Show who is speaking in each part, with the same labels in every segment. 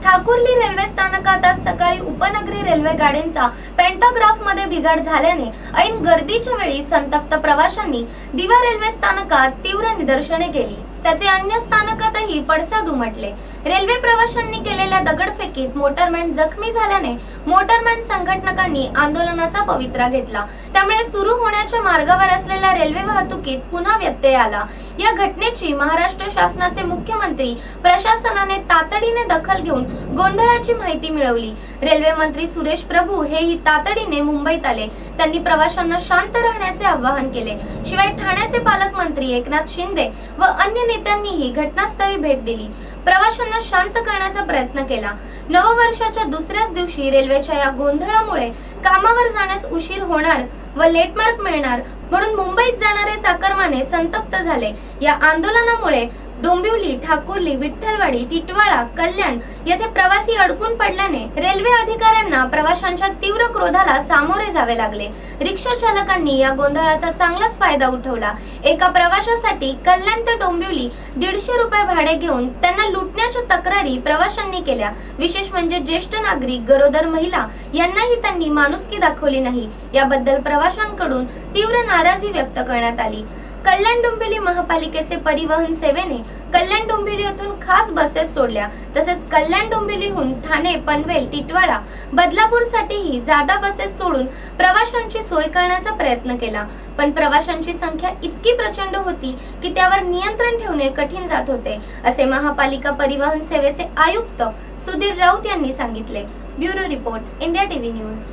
Speaker 1: Thakurli railway स्थानकात आज सकाळी उपनगरी रेल्वे गाड्यांचा पेंटाग्राफमध्ये बिघाड झाल्याने ऐन गर्दीच्या वेळी संतप्त प्रवाशांनी दिवा रेल्वे स्थानकात तीव्र निदर्शने केली। त्याचे अन्य स्थानकातही पडसाद उमटले। रेल्वे प्रवाशांनी केलेल्या दगडफेकीत मोटरमॅन जखमी झाल्याने मोटरमॅन संघटनांनी आंदोलनाचा पवित्रा घेतला। त्यामुळे सुरू होण्याच्या मार्गावर असलेल्या रेल्वे वाहतुकीत पुन्हा व्यत्यय आला। या घटनेची महाराष्ट्र शासनाचे मुख्यमंत्री प्रशासनाने तातडीने दखल घेऊन गोंधळाची माहिती मिळवली। रेल्वे मंत्री सुरेश प्रभू हेही तातडीने मुंबईत आले। त्यांनी प्रवाशांना शांत राहण्याचे आवाहन केले। शिवाय ठाण्याचे पालकमंत्री एकनाथ शिंदे व अन्य नेत्यांनीही घटनास्थळी भेट दिली, प्रवाशांना शांत करण्याचा प्रयत्न केला। नववर्षाच्या दुसऱ्याच दिवशी रेल्वेच्या या गोंधळामुळे कामावर जाण्यास उशीर होणार व लेटमार्क मिळणार म्हणून मुंबईत जाणारे चाकरमाने संतप्त झाले। या आंदोलनामुळे डोंबिवली, ठाकुर्ली, विठ्ठलवाडी, टिटवाळा, कल्याण येथे प्रवासी अडकून पडल्याने रेल्वे अधिकाऱ्यांना प्रवाशांच्या तीव्र क्रोधाला सामोरे जावे लागले। रिक्षा चालकांनी या गोंधळाचा चांगलाच फायदा उठवला। एका प्रवाशासाठी कल्याण ते डोंबिवली 150 रुपये भाडे घेऊन त्यांना लुटण्याच्या तक्रारी प्रवाशांनी केल्या। विशेष म्हणजे ज्येष्ठ नागरिक, गरोदर महिला यांनाही त्यांनी माणुसकी दाखवली नाही। याबद्दल प्रवाशांकडून तीव्र नाराजी व्यक्त करण्यात आली। कल्याण डोंबिवली महापालिकेचे परिवहन सेवेने कल्याण डोंबिवली येथून खास बसेस सोडल्या। तसेच कल्याण डोंबिवलीहून ठाणे, पनवेल, टिटवाळा, बदलापूर साठीही जादा बसेस सोडून प्रवाशांची सोय करण्याचा प्रयत्न केला। पण प्रवाशांची संख्या इतकी प्रचंड होती की त्यावर नियंत्रण ठेवणे कठीण जात होते, असे महापालिका परिवहन सेवेचे आयुक्त सुधीर राऊत यांनी सांगितले। Bureau report, India TV news.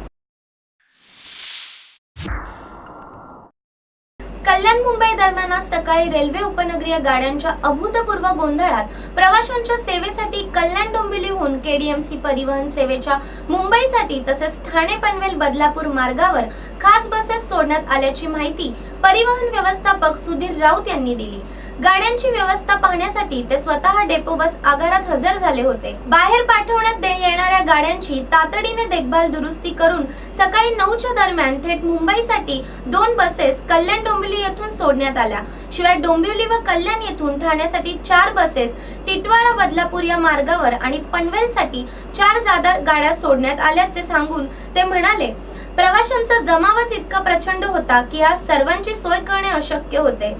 Speaker 1: Kalyan Mumbai दरम्यान आज सकाळी रेल्वे उपनगरीय गाड्यांच्या अभूतपूर्व गोंधळात प्रवाशांच्या सेवेसाठी कल्याण डोंबिवलीहून केडीएमसी परिवहन सेवेच्या मुंबईसाठी तसेच ठाणे, पनवेल, बदलापूर मार्गावर खास बसेस सोडण्यात आल्याची माहिती परिवहन व्यवस्थापक सुधीर राऊत यांनी दिली। गाड्यांची व्यवस्था पाहण्यासाठी ते स्वतः डेपो बस आगारात हजर झाले होते। बाहेर पाठवण्यात येणाऱ्या गाड्यांची तातडीने देखभाल दुरुस्ती करून सकाळी 9च्या दरम्यान थेट मुंबईसाठी 2 बसेस कल्याण डोंबिवली येथून सोडण्यात आल्या। शिवाय डोंबिवली व कल्याण येथून ठाण्यासाठी 4 बसेस, टिटवाळा, बदलापूर या मार्गावर आणि पनवेलसाठी 4 जादा गाड्या सोडण्यात आल्याचे सांगून ते म्हणाले, प्रवाशांचा जमावच इतका प्रचंड होता की या सर्वांची सोय करणे अशक्य होते।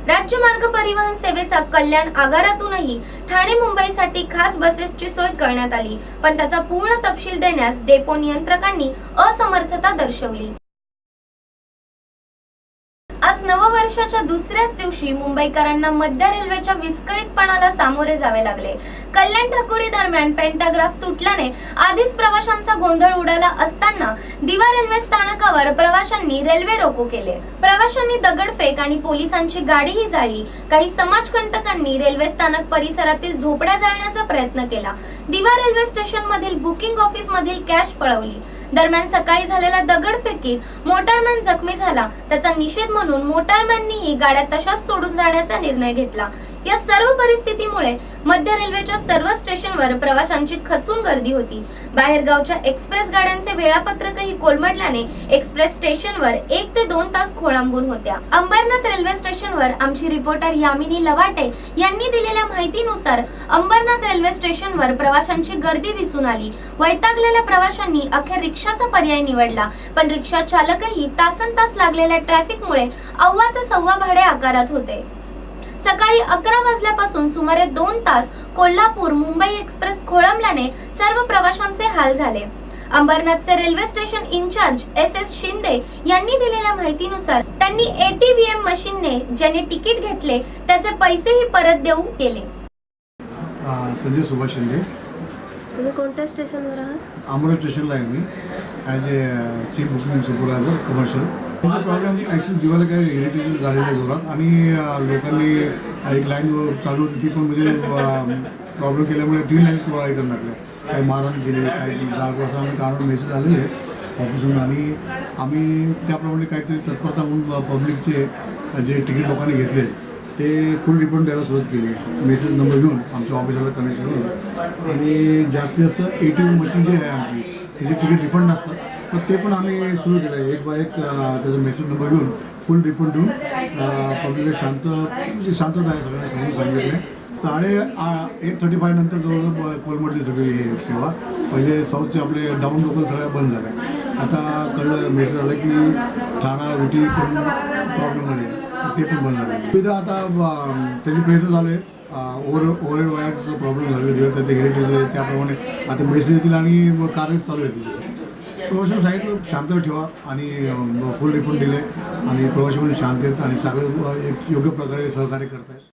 Speaker 1: राज्य मार्ग परिवहन सेवेचा कल्याण आगारातूनही ठाणे, मुंबईसाठी खास बसेसची सोय करण्यात आली, पण त्याचा पूर्ण तपशील देण्यास डेपो नियंत्रकांनी असमर्थता दर्शवली। आज नववर्षाच्या दुसऱ्याच दिवशी मुंबईकरांना मध्य रेल्वेच्या विस्कळीतपणाला सामोरे जावे लागले। कल्याण ठाकुर्ली दरम्यान पेंटाग्राफ तुटल्याने आधीच प्रवाशांचा गोंधळ उडाला असताना दिवा रेल्वे स्थानकावर प्रवाशांनी रेल्वे रोको केले। प्रवाशांनी दगडफेक आणि पोलिसांची गाडीही जाळली। काही समाजकंटकांनी रेल्वे स्थानक परिसरातील झोपड्या जाळण्याचा प्रयत्न केला। दिवा रेल्वे स्टेशन मधील बुकिंग ऑफिस मधील कॅश पळवली। दरम्यान सकाळी झालेल्या दगडफेकीत मोटरमॅन जखमी झाला। त्याचा निषेध म्हणून मोटरमॅननीही गाड्या तशाच सोडून जाण्याचा निर्णय घेतला। या सर्व परिस्थितीमुळे मध्य रेल्वेच्या सर्व स्टेशनवर प्रवाशांची खचून गर्दी होती। बाहेरगावच्या एक्सप्रेस गाड्यांचे वेळापत्रकही कोलमडल्याने एक्सप्रेस स्टेशनवर 1 ते 2 तास खोळंबून होत्या। अंबरनाथ रेल्वे स्टेशनवर आमची रिपोर्टर यामिनी लवाटे यांनी दिलेल्या माहितीनुसार अंबरनाथ रेल्वे स्टेशनवर प्रवाशांची गर्दी दिसून आली। वैतागलेल्या प्रवाशांनी अखेर रिक्षाचा पर्याय निवडला, पण रिक्षा चालकही तासनतास लागलेल्या ट्रॅफिकमुळे अव्वाचे सव्वा भाडे आकारत होते। सकाळी 11 वाजल्यापासून सुमारे 2 तास कोल्हापूर मुंबई एक्सप्रेस खोळंबल्याने सर्व प्रवाशांचे हाल झाले। अंबरनाथचे railway station incharge SS Shinde यांनी दिलेल्या माहितीनुसार त्यांनी ATVM मशीनने ज्याने तिकीट घेतले त्याचे पैसेही परत देऊ केले।
Speaker 2: संजय सुभाष शिंदे।
Speaker 3: तुम्ही कोणत्या स्टेशनवर आहात?
Speaker 2: अमरावती स्टेशनला आहे मी as a chief booking supervisor commercial. तुमचा प्रॉब्लेम ॲक्च्युली दिवाळी काय इरिटेशन झालेलं आहे जोरात आणि लोकांनी एक लाईन चालू होती ती पण म्हणजे प्रॉब्लेम केल्यामुळे 3 लाईन किंवा हे करून टाकल्या। काही मारहाण केले, काही जाळको असं आम्ही कानावर मेसेज आलेले आहे ऑफिसून आणि आम्ही त्याप्रमाणे काहीतरी तत्परता म्हणून पब्लिकचे जे तिकीट लोकांनी घेतले ते फुल रिफंड द्यायला सुरुवात केली। मेसेज नंबर घेऊन आमच्या ऑफिसला कनेक्शन होऊन आणि जास्तीत जास्त ATM मशीन जे आहे आमची त्याचे तिकीट रिफंड नसतात तर ते पण आम्ही सुरू केलं आहे। एक बाय एक त्याचा मेसेज नंबर घेऊन फुल रिफंड देऊन पब्लिकला शांतता आहे सगळ्यांना समजून सांगितलं आहे। 8:35 नंतर जवळजवळ कोलमडली सगळी ही सेवा. पहिले साऊथचे आपले डाऊन लोकल सगळ्या बंद झाल्या. आता कळलं मेसेज झालं की ठाणा उटी पण प्रॉब्लेममध्ये ते पण बंद झालं. तिथं आता त्याची प्रयत्न चालू आहे. ओव्हरहेड वायरचा प्रॉब्लेम झालेला जेव्हा ते हेरिटेज आहे त्याप्रमाणे आता मेसेज येतील आणि कार्य चालू आहे. प्रवाशांना सांगितलं शांत ठेवा आणि फुल रिफंड दिले आणि प्रवासी पण शांत आहेत आणि सगळे एक योग्य प्रकारे सहकार्य करत आहेत.